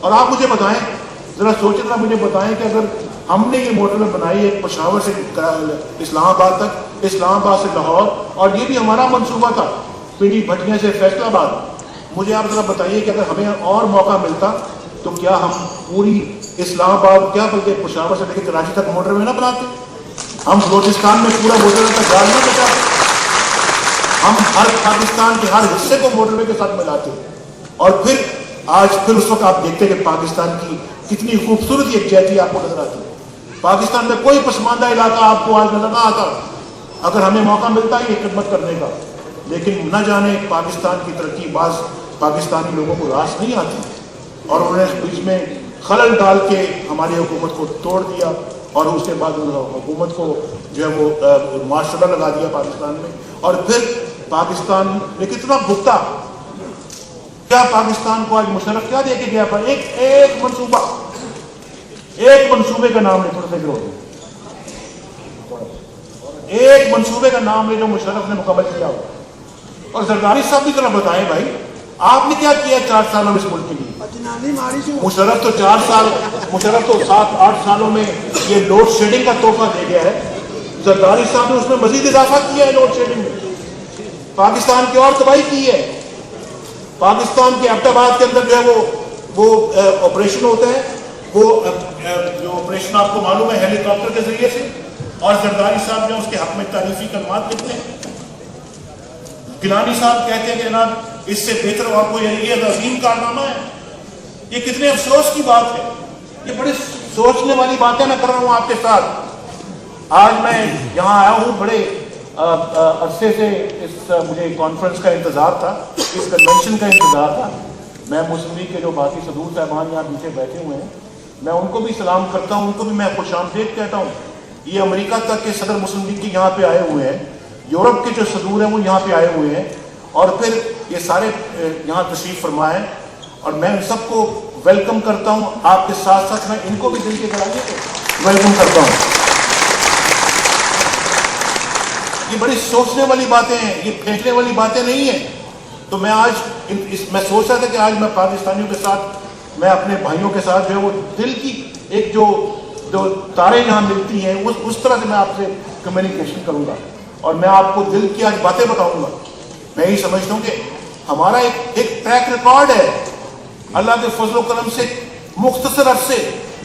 اور آپ مجھے بتائیں, ذرا سوچیں, ذرا مجھے بتائیں کہ اگر ہم نے یہ موٹر وے بنائی ہے پشاور سے اسلام آباد تک, اسلام آباد سے لاہور, اور یہ بھی ہمارا منصوبہ تھا پنڈی بھٹیاں سے فیصل آباد, مجھے آپ ذرا بتائیے کہ اگر ہمیں اور موقع ملتا تو کیا ہم پوری اسلام آباد, کیا بلکہ پشاور سے لے کے کراچی تک موٹر وے نہ بناتے؟ ہم بلوچستان میں پورا موٹر وے کا جال نہ بچاتے؟ ہم ہر پاکستان کے ہر حصے کو موٹر وے کے ساتھ ملاتے؟ اور پھر آج پھر اس وقت آپ دیکھتے کہ پاکستان کی کتنی خوبصورت یکجہتی آپ کو نظر آتی ہے. پاکستان میں کوئی پسماندہ علاقہ آپ کو آج نظر نہ آتا اگر ہمیں موقع ملتا ہے یہ خدمت کرنے کا. لیکن نہ جانے پاکستان کی ترقی بعض پاکستانی لوگوں کو راس نہیں آتی, اور انہوں نے بیچ میں خلل ڈال کے ہماری حکومت کو توڑ دیا, اور اس کے بعد حکومت کو جو ہے وہ معاشرہ لگا دیا پاکستان میں. اور پھر پاکستان میں کتنا بھگتا, کیا پاکستان کو آج مشرف کیا دے کے گیا پر ایک منصوبہ, ایک منصوبے کا نام لے, تھوڑا سا گرو ایک منصوبے کا نام لے جو مشرف نے مکمل کیا ہو. اور زرداری صاحب بھی ذرا بتائیں بھائی, آپ نے کیا کیا 4 سالوں میں اس ملک کے لیے؟ مشرف تو 4 سال, مشرف تو 7-8 سالوں میں یہ لوڈ شیڈنگ کا تحفہ دے گیا ہے. زرداری صاحب نے اس میں مزید اضافہ کیا ہے لوڈ شیڈنگ میں, پاکستان کی اور تباہی کی ہے. پاکستان کے ایبٹ آباد کے اندر جو ہے وہ آپریشن ہوتا ہے, وہ جو آپریشن آپ کو معلوم ہے ہیلی کاپٹر کے ذریعے سے, اور زرداری صاحب نے اس کے حق میں تعریفی کلمات لکھتے ہیں. گیلانی صاحب کہتے ہیں کہ جناب اس سے بہتر اور کوئی یہ عظیم کارنامہ ہے. یہ کتنے افسوس کی بات ہے, یہ بڑی سوچنے والی باتیں میں کر رہا ہوں آپ کے ساتھ. آج میں یہاں آیا ہوں, بڑے عرصے سے مجھے کانفرنس کا انتظار تھا, اس کنونشن کا انتظار تھا. میں مسلم لیگ کے جو باقی صدور صاحبان یہاں پیچھے بیٹھے ہوئے ہیں, میں ان کو بھی سلام کرتا ہوں, ان کو بھی میں خوش آمدید کہتا ہوں. یہ امریکہ تک کے صدر مسلم لیگ کے یہاں پہ آئے ہوئے ہیں, یورپ کے جو صدور ہیں وہ یہاں پہ آئے ہوئے ہیں, اور پھر یہ سارے یہاں تشریف فرما ہے, اور میں ان سب کو ویلکم کرتا ہوں. آپ کے ساتھ ساتھ میں ان کو بھی دل کے گڑائیے کو ویلکم کرتا ہوں. یہ بڑی سوچنے والی باتیں ہیں, یہ پھینکنے والی باتیں نہیں ہیں. تو میں آج میں سوچ رہا تھا کہ آج میں پاکستانیوں کے ساتھ, میں اپنے بھائیوں کے ساتھ جو ہے وہ دل کی ایک جو تاریں یہاں ملتی ہیں اس طرح سے میں آپ سے کمیونیکیشن کروں گا, اور میں آپ کو دل کی آج باتیں بتاؤں گا. میں یہی سمجھتا ہوں کہ ہمارا ایک ٹریک ریکارڈ ہے اللہ کے فضل و کرم سے. مختصر عرصے,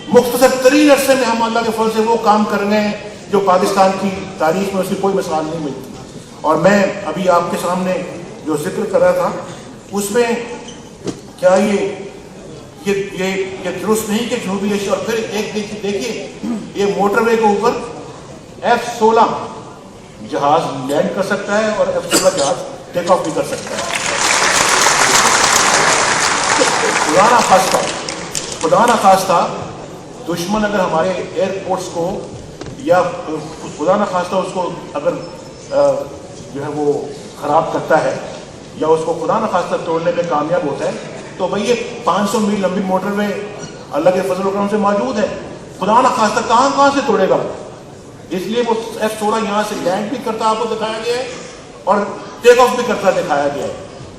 مختصر ترین عرصے میں ہم اللہ کے فضل سے وہ کام کر رہے ہیں جو پاکستان کی تاریخ میں اس کی کوئی مثال نہیں ملتی. اور میں ابھی آپ کے سامنے جو ذکر کر رہا تھا اس میں کیا یہ درست نہیں کہ جنوبی ایشیا, اور پھر ایک دیکھیے یہ موٹر وے کے اوپر F-16 جہاز لینڈ کر سکتا ہے اور F-16 جہاز ٹیک آف بھی کر سکتا ہے. خدا نہ خواستہ دشمن اگر ہمارے ایئرپورٹس کو, یا خدا نہ خواستہ اس کو اگر جو ہے وہ خراب کرتا ہے, یا اس کو خدا نہ خواستہ توڑنے میں کامیاب ہوتا ہے, تو بھئی یہ 500 میل لمبی موٹر وے اللہ کے فضل و کرم سے موجود ہے. خدا نہ خواستہ کہاں سے توڑے گا. اس لیے وہ F-16 یہاں سے لینڈ بھی کرتا آپ کو دکھایا گیا ہے, اور ٹیک آف بھی کرتا دکھایا گیا ہے.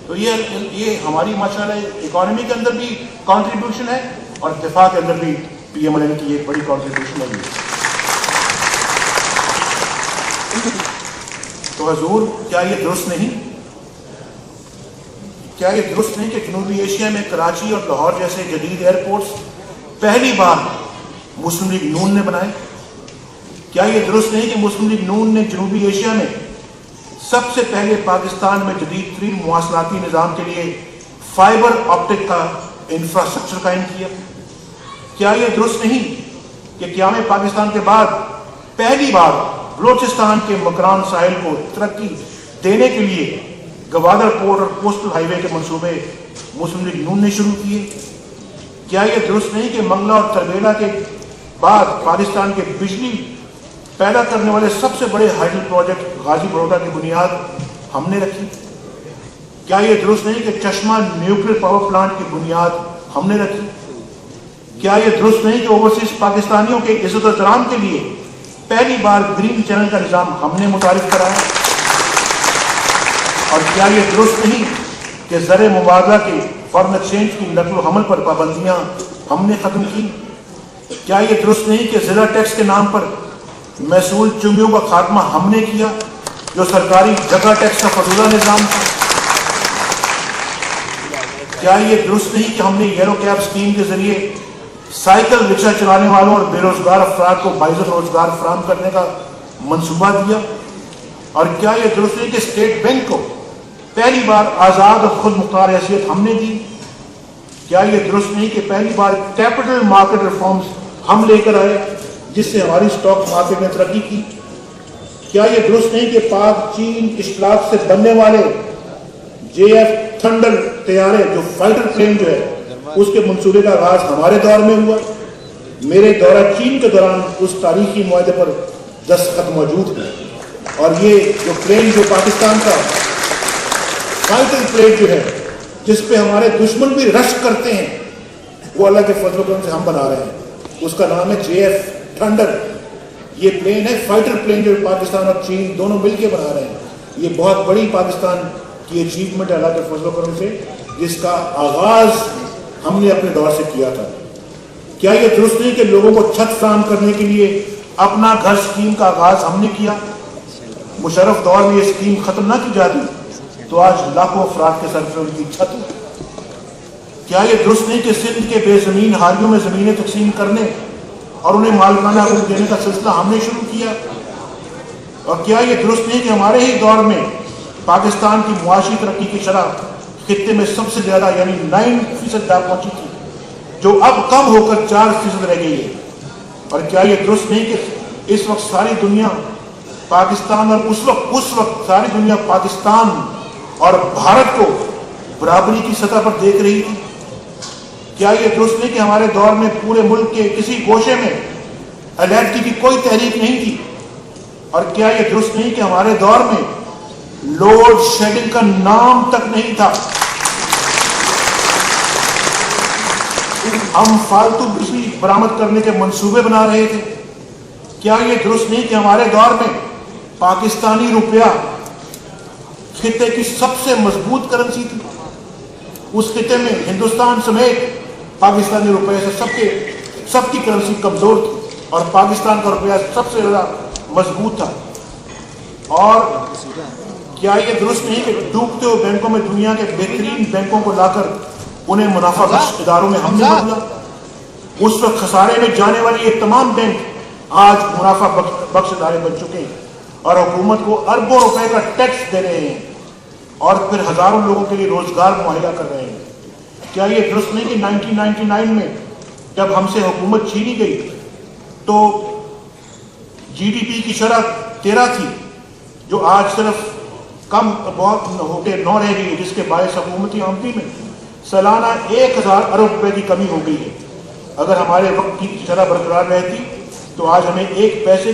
تو یہ ہماری ماشاءاللہ اکانومی کے اندر بھی کنٹریبیوشن ہے, اور دفاع کے اندر بھی PMLN کی ایک بڑی کنٹریبیوشن ہے. تو حضور کیا یہ درست نہیں, کیا یہ درست نہیں کہ جنوبی ایشیا میں کراچی اور لاہور جیسے جدید ایئرپورٹس پہلی بار مسلم لیگ نون نے بنائے؟ کیا یہ درست نہیں کہ مسلم لیگ نون نے جنوبی ایشیا میں سب سے پہلے پاکستان میں جدید ترین مواصلاتی نظام کے لیے فائبر آپٹک کا انفراسٹرکچر قائم کیا؟ کیا یہ درست نہیں کہ قیام پاکستان کے بعد پہلی بار بلوچستان کے مکران ساحل کو ترقی دینے کے لیے گوادر پورٹ اور کوسٹل ہائی وے کے منصوبے مسلم لیگ نون نے شروع کیے؟ کیا یہ درست نہیں کہ منگلا اور تربیلا کے بعد پاکستان کے بجلی پیدا کرنے والے سب سے بڑے ہائیڈل پروجیکٹ غازی برودا کی بنیاد ہم نے رکھی؟ کیا یہ درست نہیں کہ چشمہ نیوکلیر پاور پلانٹ کی بنیاد ہم نے رکھی؟ کیا یہ درست نہیں کہ اوورسیز پاکستانیوں کے عزت و احترام کے لیے پہلی بار گرین چینل کا نظام ہم نے متعارف کرایا؟ اور کیا یہ درست نہیں کہ زر مبادلہ کے فارن ایکسچینج کی نقل و حمل پر پابندیاں ہم نے ختم کی؟ کیا یہ درست نہیں کہ ضلع ٹیکس کے نام پر محصول چنگیوں کا خاتمہ ہم نے کیا جو سرکاری جگہ ٹیکس کا فضولہ نظام تھا؟ کیا یہ درست نہیں کہ ہم نے یلو کیب اسکیم کے ذریعے سائیکل رکشہ چلانے والوں اور بے روزگار افراد کو باعث روزگار فراہم کرنے کا منصوبہ دیا؟ اور کیا یہ درست نہیں کہ اسٹیٹ بینک کو پہلی بار آزاد اور خود مختار حیثیت ہم نے دی؟ کیا یہ درست نہیں کہ پہلی بار کیپٹل مارکیٹ ریفارمز ہم لے کر آئے جس سے ہماری اسٹاک مارکیٹ نے ترقی کی؟ کیا یہ درست نہیں کہ پاک چین اشتراک سے بننے والے JF تھنڈر طیارے جو فائٹر پلین جو ہے اس کے منصوبے کا آغاز ہمارے دور میں ہوا؟ میرے دورہ چین کے دوران اس تاریخی معاہدے پر دستخط موجود ہے، اور یہ جو پلین جو پاکستان کا فائٹر پلین جو ہے جس پہ ہمارے دشمن بھی رشک کرتے ہیں، وہ اللہ کے فضل و کرم سے ہم بنا رہے ہیں، اس کا نام ہے JF تھنڈر۔ یہ پلین ہے فائٹر پلین جو پاکستان اور چین دونوں مل کے بنا رہے ہیں۔ یہ بہت بڑی پاکستان کی اچیومنٹ ہے اللہ کے فضل و کرم سے، جس کا آغاز ہم نے اپنے دور سے کیا تھا۔ کیا یہ درست نہیں کہ لوگوں کو چھت فراہم کرنے کے لیے اپنا گھر اسکیم کا آغاز ہم نے کیا؟ مشرف دور میں یہ اسکیم ختم نہ کی جاتی تو آج لاکھوں افراد کے سر پر ان کی چھت ہو۔ کیا یہ درست نہیں کہ سندھ کے بے زمین حالیوں میں زمینیں تقسیم کرنے اور انہیں مالکانہ حقوق دینے کا سلسلہ ہم نے شروع کیا؟ اور کیا یہ درست نہیں کہ ہمارے ہی دور میں پاکستان کی معاشی ترقی کی شرح خطے میں سب سے زیادہ یعنی 9% جا پہنچی تھی، جو اب کم ہو کر 4% رہ گئی ہے؟ اور کیا یہ درست نہیں کہ اس وقت ساری دنیا پاکستان اور اس وقت ساری دنیا پاکستان اور بھارت کو برابری کی سطح پر دیکھ رہی تھی؟ کیا یہ درست نہیں کہ ہمارے دور میں پورے ملک کے کسی گوشے میں علیحدگی کی کوئی تحریک نہیں تھی؟ اور کیا یہ درست نہیں کہ ہمارے دور میں لوڈ شیڈنگ کا نام تک نہیں تھا؟ ہم فالتو بجلی برآمد کرنے کے منصوبے بنا رہے تھے۔ کیا یہ درست نہیں کہ ہمارے دور میں پاکستانی روپیہ خطے کی سب سے مضبوط کرنسی تھی؟ اس خطے میں ہندوستان سمیت پاکستانی روپے سے سب کی کرنسی کمزور تھی اور پاکستان کا روپیہ سب سے زیادہ مضبوط تھا۔ اور کیا یہ درست نہیں کہ ڈوبتے ہوئے بینکوں میں دنیا کے بہترین بینکوں کو لا کر انہیں منافع بخش اداروں میں ہم نے بدلا؟ اس وقت خسارے میں جانے والے یہ تمام بینک آج منافع بخش ادارے بن چکے ہیں اور حکومت کو اربوں روپے کا ٹیکس دے رہے ہیں اور پھر ہزاروں لوگوں کے لیے روزگار مہیا کر رہے ہیں۔ کیا یہ درست نہیں کہ 1999 میں جب ہم سے حکومت چھینی گئی تو GDP کی شرح 13 تھی، جو آج صرف کم بہت ہو کے 9 رہ گئی ہے، جس کے باعث حکومتی آمدنی میں سالانہ 1000 ارب روپے کی کمی ہو گئی ہے۔ اگر ہمارے وقت کی شرح برقرار رہتی تو آج ہمیں 1 پیسے